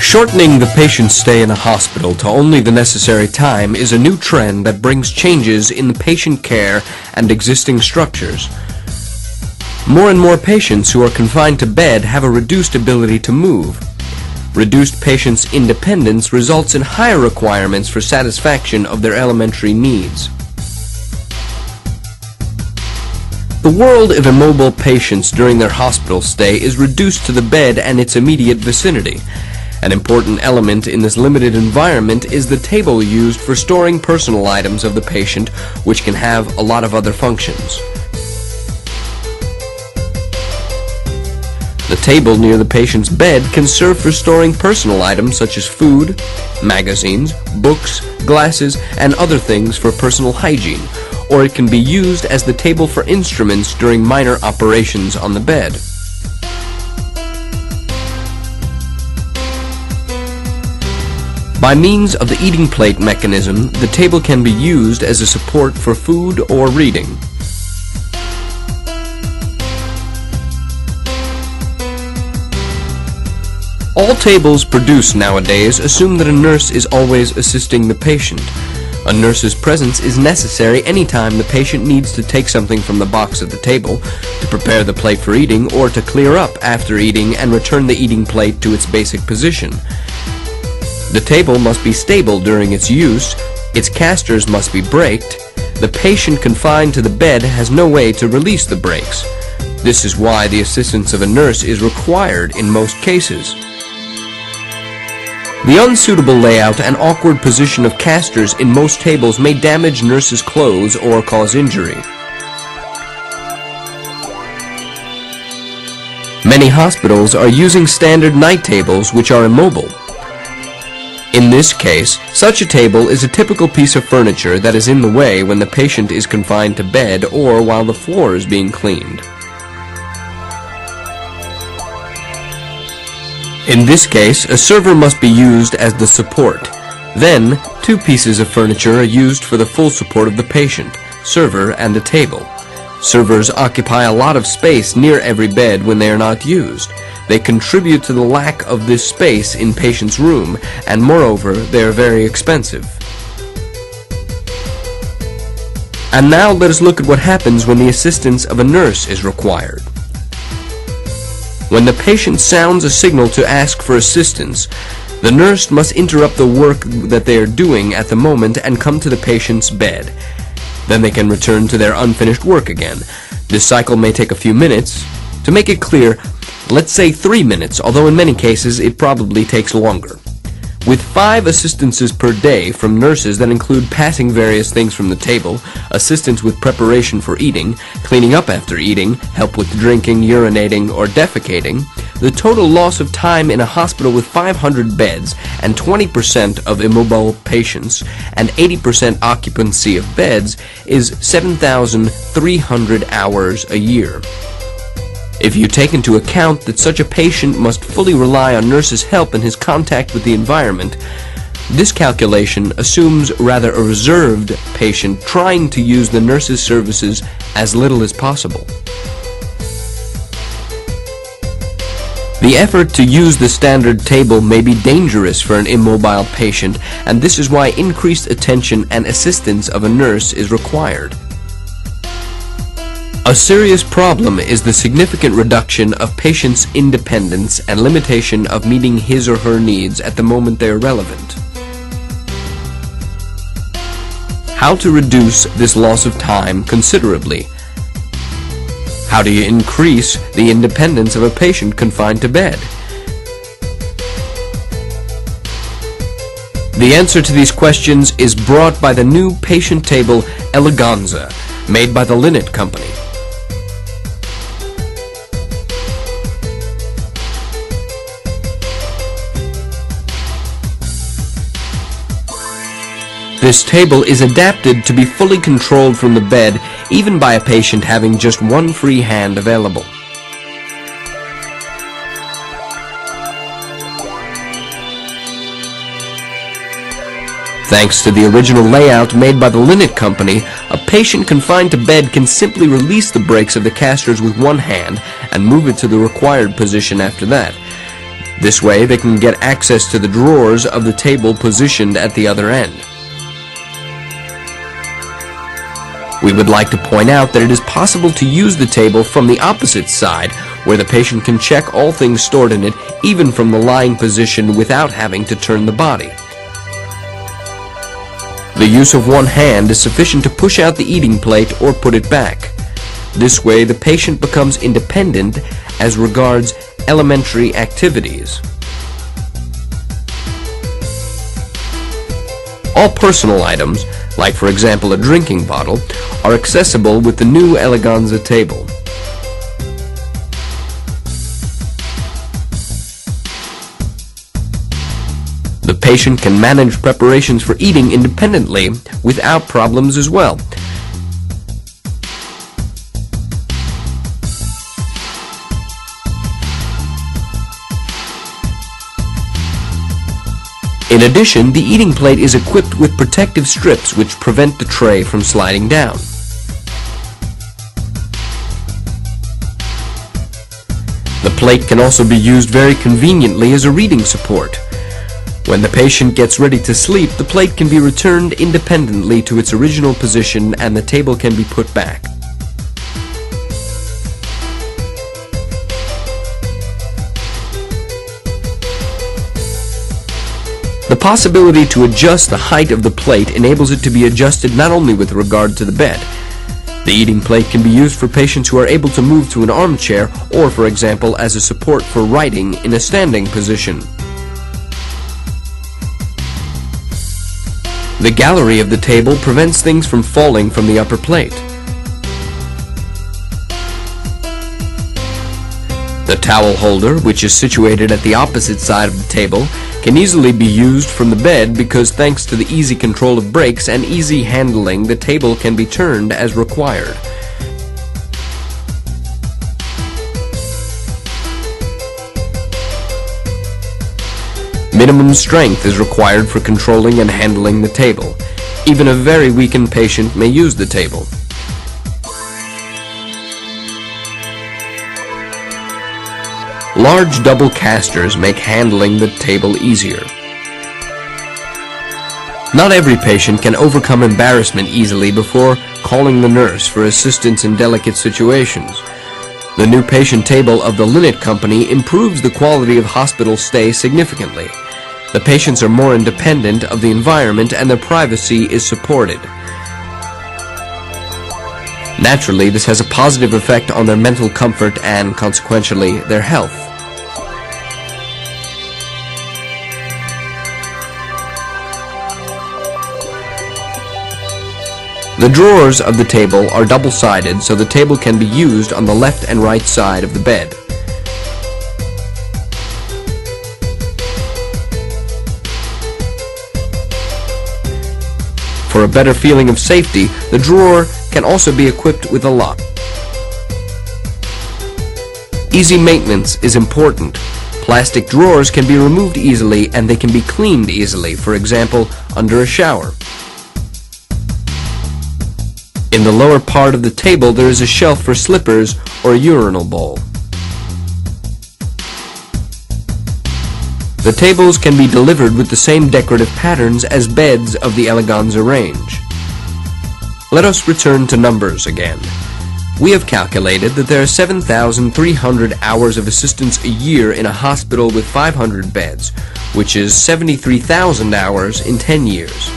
Shortening the patient's stay in a hospital to only the necessary time is a new trend that brings changes in the patient care and existing structures. More and more patients who are confined to bed have a reduced ability to move. Reduced patients' independence results in higher requirements for satisfaction of their elementary needs. The world of immobile patients during their hospital stay is reduced to the bed and its immediate vicinity. An important element in this limited environment is the table used for storing personal items of the patient, which can have a lot of other functions. The table near the patient's bed can serve for storing personal items such as food, magazines, books, glasses, and other things for personal hygiene, or it can be used as the table for instruments during minor operations on the bed. By means of the eating plate mechanism, the table can be used as a support for food or reading. All tables produced nowadays assume that a nurse is always assisting the patient. A nurse's presence is necessary anytime the patient needs to take something from the box at the table, to prepare the plate for eating, or to clear up after eating and return the eating plate to its basic position. The table must be stable during its use, its casters must be braked, the patient confined to the bed has no way to release the brakes. This is why the assistance of a nurse is required in most cases. The unsuitable layout and awkward position of casters in most tables may damage nurses' clothes or cause injury. Many hospitals are using standard night tables which are immobile. In this case, such a table is a typical piece of furniture that is in the way when the patient is confined to bed or while the floor is being cleaned. In this case, a server must be used as the support. Then, two pieces of furniture are used for the full support of the patient, server and a table. Servers occupy a lot of space near every bed when they are not used. They contribute to the lack of this space in patient's room, and moreover, they are very expensive. And now let us look at what happens when the assistance of a nurse is required. When the patient sounds a signal to ask for assistance, the nurse must interrupt the work that they are doing at the moment and come to the patient's bed. Then they can return to their unfinished work again. This cycle may take a few minutes. To make it clear, let's say 3 minutes, although in many cases it probably takes longer. With 5 assistances per day from nurses that include passing various things from the table, assistance with preparation for eating, cleaning up after eating, help with drinking, urinating, or defecating, the total loss of time in a hospital with 500 beds and 20% of immobile patients and 80% occupancy of beds is 7,300 hours a year. If you take into account that such a patient must fully rely on nurses' help in his contact with the environment, this calculation assumes rather a reserved patient trying to use the nurse's services as little as possible. The effort to use the standard table may be dangerous for an immobile patient, and this is why increased attention and assistance of a nurse is required. A serious problem is the significant reduction of patients' independence and limitation of meeting his or her needs at the moment they are relevant. How to reduce this loss of time considerably? How do you increase the independence of a patient confined to bed? The answer to these questions is brought by the new patient table Eleganza, made by the Linnet Company. This table is adapted to be fully controlled from the bed, even by a patient having just one free hand available. Thanks to the original layout made by the Linnet Company, a patient confined to bed can simply release the brakes of the casters with one hand and move it to the required position after that. This way they can get access to the drawers of the table positioned at the other end. We would like to point out that it is possible to use the table from the opposite side, where the patient can check all things stored in it, even from the lying position, without having to turn the body. The use of one hand is sufficient to push out the eating plate or put it back. This way the patient becomes independent as regards elementary activities. All personal items, like for example a drinking bottle, are accessible with the new Eleganza table. The patient can manage preparations for eating independently without problems as well. In addition, the eating plate is equipped with protective strips which prevent the tray from sliding down. The plate can also be used very conveniently as a reading support. When the patient gets ready to sleep, the plate can be returned independently to its original position and the table can be put back. The possibility to adjust the height of the plate enables it to be adjusted not only with regard to the bed. The eating plate can be used for patients who are able to move to an armchair or, for example, as a support for writing in a standing position. The gallery of the table prevents things from falling from the upper plate. The towel holder, which is situated at the opposite side of the table, can easily be used from the bed because thanks to the easy control of brakes and easy handling, the table can be turned as required. Minimum strength is required for controlling and handling the table. Even a very weakened patient may use the table. Large double casters make handling the table easier. Not every patient can overcome embarrassment easily before calling the nurse for assistance in delicate situations. The new patient table of the Linnet Company improves the quality of hospital stay significantly. The patients are more independent of the environment and their privacy is supported. Naturally, this has a positive effect on their mental comfort and, consequentially, their health. The drawers of the table are double-sided, so the table can be used on the left and right side of the bed. For a better feeling of safety, the drawer can also be equipped with a lock. Easy maintenance is important. Plastic drawers can be removed easily and they can be cleaned easily, for example, under a shower. In the lower part of the table there is a shelf for slippers or a urinal bowl. The tables can be delivered with the same decorative patterns as beds of the Eleganza range. Let us return to numbers again. We have calculated that there are 7,300 hours of assistance a year in a hospital with 500 beds, which is 73,000 hours in 10 years.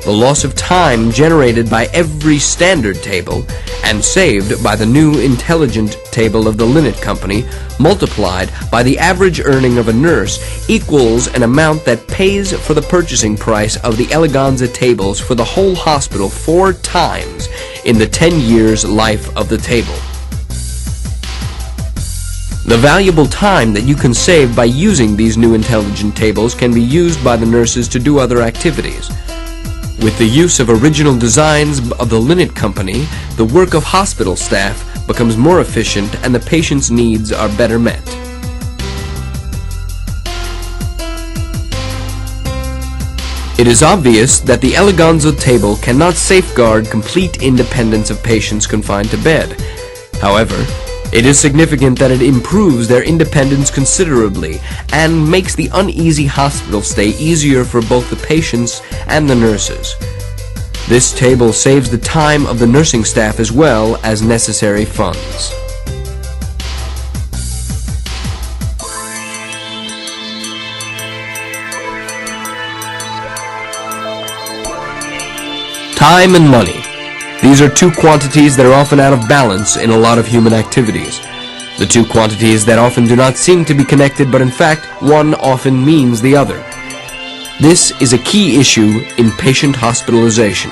The loss of time generated by every standard table and saved by the new intelligent table of the Linnet Company, multiplied by the average earning of a nurse, equals an amount that pays for the purchasing price of the Eleganza tables for the whole hospital 4 times in the 10 years life of the table. The valuable time that you can save by using these new intelligent tables can be used by the nurses to do other activities. With the use of original designs of the Linnet Company, the work of hospital staff becomes more efficient and the patient's needs are better met. It is obvious that the Eleganza table cannot safeguard complete independence of patients confined to bed. However, It is significant that it improves their independence considerably and makes the uneasy hospital stay easier for both the patients and the nurses. This table saves the time of the nursing staff as well as necessary funds. Time and money. These are two quantities that are often out of balance in a lot of human activities. The two quantities that often do not seem to be connected, but in fact, one often means the other. This is a key issue in patient hospitalization.